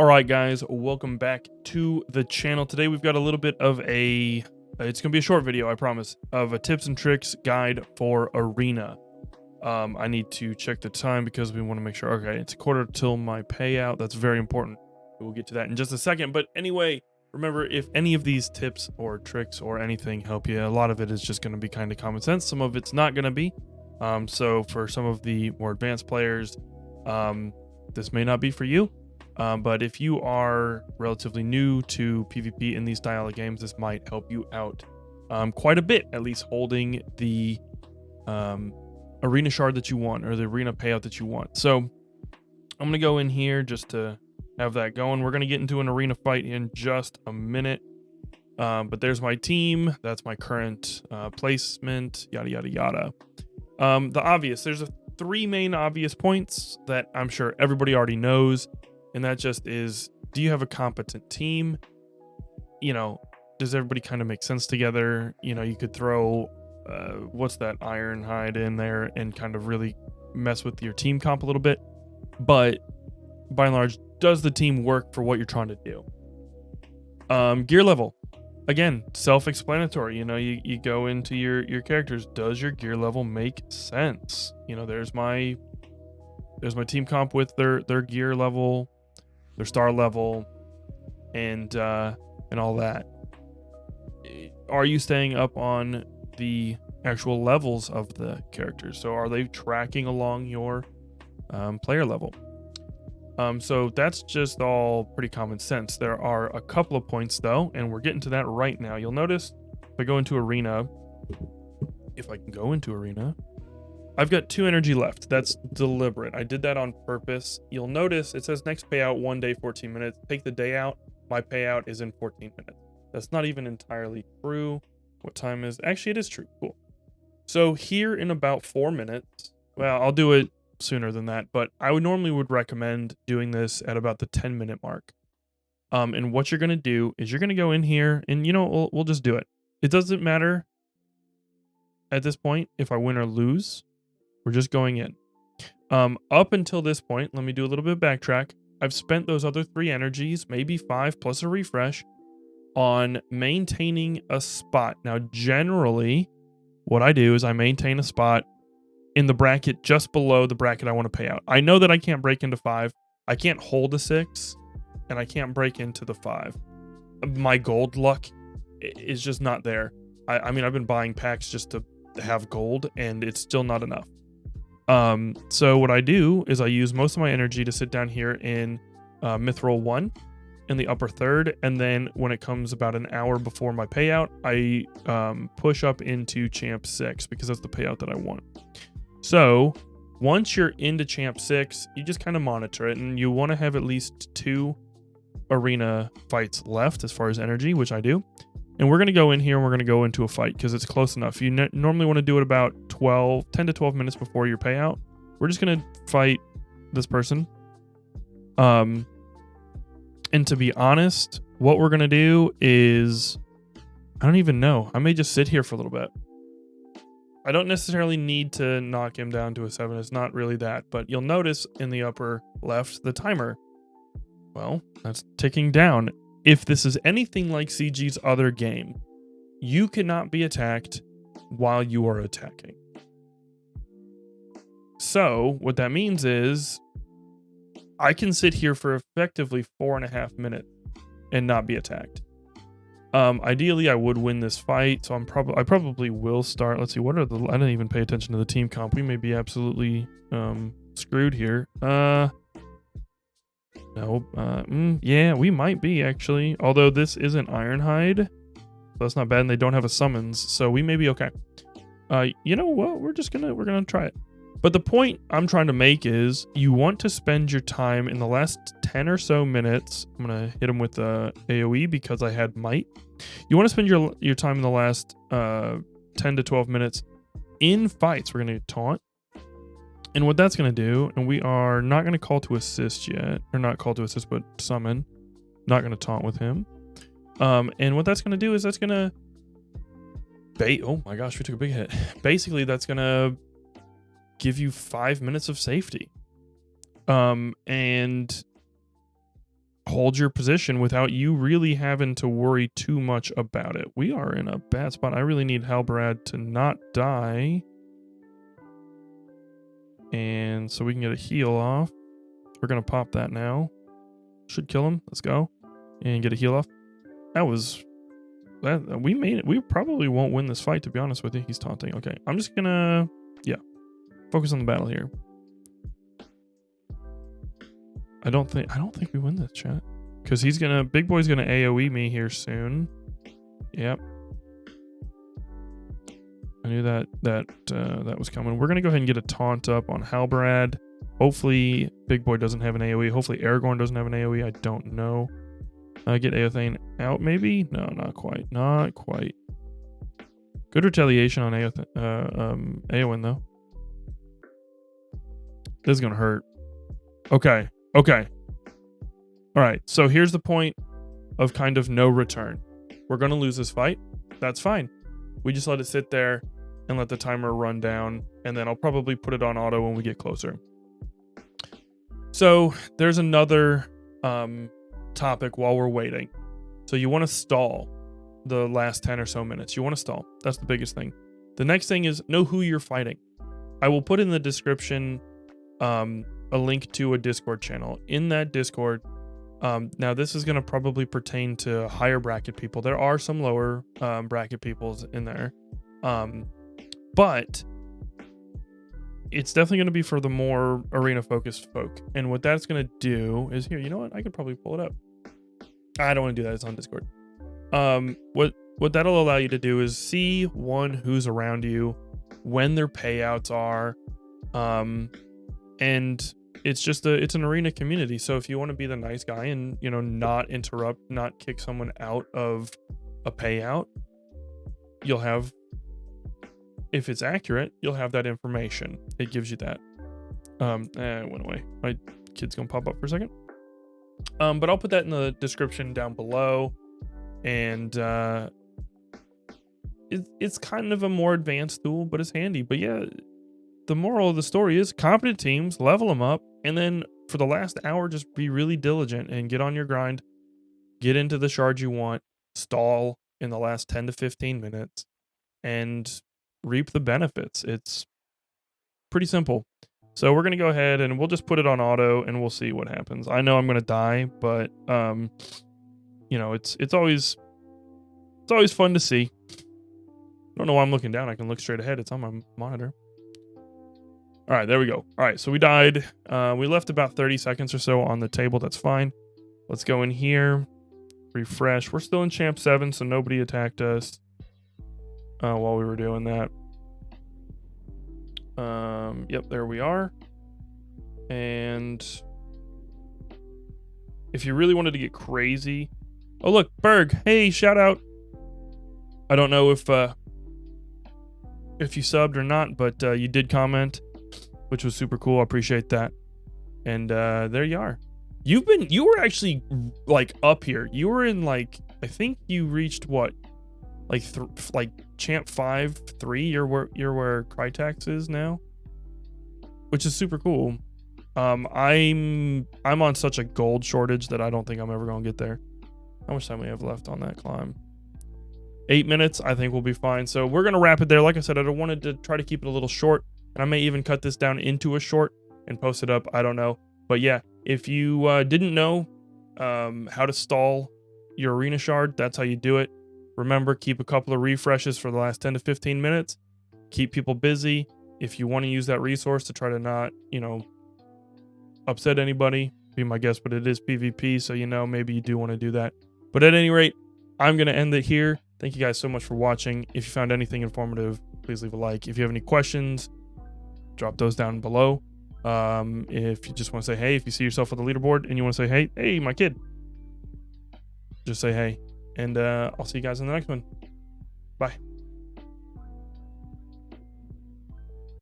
All right, guys, welcome back to the channel. Today we've got a little bit of a, it's going to be a short video, I promise, of a tips and tricks guide for Arena. I need to check the time because we want to make sure, okay, it's a quarter till my payout. That's very important. We'll get to that in just a second. But anyway, remember, if any of these tips or tricks or anything help you, a lot of it is just going to be kind of common sense. Some of it's not going to be. So for some of the more advanced players, this may not be for you. But if you are relatively new to PvP in these style of games, this might help you out quite a bit, at least holding the arena shard that you want or the arena payout that you want. So I'm going to go in here just to have that going. We're going to get into an arena fight in just a minute. But there's my team. That's my current placement, yada, yada, yada. The obvious, there's three main obvious points that I'm sure everybody already knows. And that just is, do you have a competent team? You know, does everybody kind of make sense together? You know, you could throw, what's that, Ironhide in there and kind of really mess with your team comp a little bit. But by and large, does the team work for what you're trying to do? Gear level. Again, self-explanatory. You know, you go into your characters. Does your gear level make sense? You know, there's my team comp with their gear level, their star level, and all that. Are you staying up on the actual levels of the characters? So are they tracking along your player level? So that's just all pretty common sense. There are a couple of points though, and we're getting to that right now. You'll notice if I go into arena, if I can go into arena, I've got 2 energy left. That's deliberate. I did that on purpose. You'll notice it says next payout 1 day, 14 minutes. Take the day out. My payout is in 14 minutes. That's not even entirely true. What time is? Actually, it is true. Cool. So here in about 4 minutes, well, I'll do it sooner than that, but I would recommend doing this at about the 10-minute mark. And what you're going to do is you're going to go in here and, you know, we'll just do it. It doesn't matter at this point if I win or lose. We're just going in. Up until this point, let me do a little bit of backtrack. I've spent those other 3 energies, maybe 5 plus a refresh, on maintaining a spot. Now, generally, what I do is I maintain a spot in the bracket just below the bracket I want to pay out. I know that I can't break into 5. I can't hold a 6, and I can't break into the 5. My gold luck is just not there. I mean, I've been buying packs just to have gold, and it's still not enough. So what I do is I use most of my energy to sit down here in Mithril 1 in the upper third, and then when it comes about an hour before my payout, I push up into Champ 6 because that's the payout that I want. So once you're into Champ 6, you just kind of monitor it, and you want to have at least 2 arena fights left as far as energy, which I do. And we're going to go in here and we're going to go into a fight because it's close enough. You normally want to do it about 10 to 12 minutes before your payout. We're just going to fight this person. And to be honest, what we're going to do is, I don't even know. I may just sit here for a little bit. I don't necessarily need to knock him down to a 7. It's not really that. But you'll notice in the upper left, the timer, well, that's ticking down. If this is anything like CG's other game, you cannot be attacked while you are attacking. So what that means is I can sit here for effectively 4.5 minutes and not be attacked. Ideally, I would win this fight, so I probably will start. Let's see, what are the? I didn't even pay attention to the team comp. We may be absolutely screwed here. No, yeah, we might be actually. Although this isn't Ironhide, so that's not bad, and they don't have a summons, so we may be okay. You know what? We're gonna try it. But the point I'm trying to make is you want to spend your time in the last 10 or so minutes. I'm gonna hit him with AOE because I had might. You want to spend your time in the last 10 to 12 minutes in fights. We're gonna taunt. And what that's going to do, and we are not going to call to assist yet, or not call to assist, but summon. Not going to taunt with him. And what that's going to do is that's going to oh my gosh, we took a big hit. Basically, that's going to give you 5 minutes of safety. And hold your position without you really having to worry too much about it. We are in a bad spot. I really need Halbrad to not die. And so we can get a heal off. We're going to pop that now. Should kill him. Let's go. And get a heal off. That was... we made it. We probably won't win this fight, to be honest with you. He's taunting. Okay. I'm just going to... yeah. Focus on the battle here. I don't think we win this, chat. Because he's going to... Big Boy's going to AoE me here soon. Yep. I knew that was coming. We're going to go ahead and get a taunt up on Halbrad. Hopefully, Big Boy doesn't have an AoE. Hopefully, Aragorn doesn't have an AoE. I don't know. Get Eothane out, maybe? No, not quite. Not quite. Good retaliation on Eowyn, though. This is going to hurt. Okay. Okay. All right. So here's the point of kind of no return. We're going to lose this fight. That's fine. We just let it sit there and let the timer run down. And then I'll probably put it on auto when we get closer. So there's another topic while we're waiting. So you want to stall the last 10 or so minutes. You want to stall. That's the biggest thing. The next thing is know who you're fighting. I will put in the description a link to a Discord channel. In that Discord, now this is going to probably pertain to higher bracket people. There are some lower bracket peoples in there. But it's definitely going to be for the more arena focused folk. And what that's going to do is here, you know what? I could probably pull it up. I don't want to do that. It's on Discord. What that'll allow you to do is see who's around you, when their payouts are. And it's an arena community. So if you want to be the nice guy and, you know, not interrupt, not kick someone out of a payout, you'll have, if it's accurate, you'll have that information. It gives you that. It went away. My kid's gonna pop up for a second. But I'll put that in the description down below. And it's kind of a more advanced tool, but it's handy. But yeah, the moral of the story is competent teams, level them up, and then for the last hour, just be really diligent and get on your grind. Get into the shards you want, stall in the last 10 to 15 minutes, and reap the benefits. It's pretty simple. So we're going to go ahead and we'll just put it on auto and we'll see what happens. I know I'm going to die, but you know, it's always fun to see. I don't know why I'm looking down. I can look straight ahead. It's on my monitor. All right, there we go. All right, so we died. We left about 30 seconds or so on the table. That's fine. Let's go in here. Refresh. We're still in Champ 7, so nobody attacked us while we were doing that. Yep, there we are. And if you really wanted to get crazy... Oh, look, Berg. Hey, shout out. I don't know if you subbed or not, but you did comment, which was super cool. I appreciate that. And there you are. You were actually like up here. You were in like, I think you reached what? Like Champ 5-3. You're where Crytax is now, which is super cool. I'm on such a gold shortage that I don't think I'm ever gonna get there. How much time we have left on that climb? 8 minutes. I think we'll be fine. So we're gonna wrap it there. Like I said, I wanted to try to keep it a little short, and I may even cut this down into a short and post it up. I don't know, but yeah, if you didn't know how to stall your arena shard, that's how you do it. Remember, keep a couple of refreshes for the last 10 to 15 minutes. Keep people busy. If you want to use that resource to try to not, you know, upset anybody, be my guest, but it is PvP, so, you know, maybe you do want to do that. But at any rate, I'm going to end it here. Thank you guys so much for watching. If you found anything informative, please leave a like. If you have any questions, drop those down below. If you just want to say hey, if you see yourself on the leaderboard and you want to say hey, my kid, just say hey. And I'll see you guys in the next one. Bye.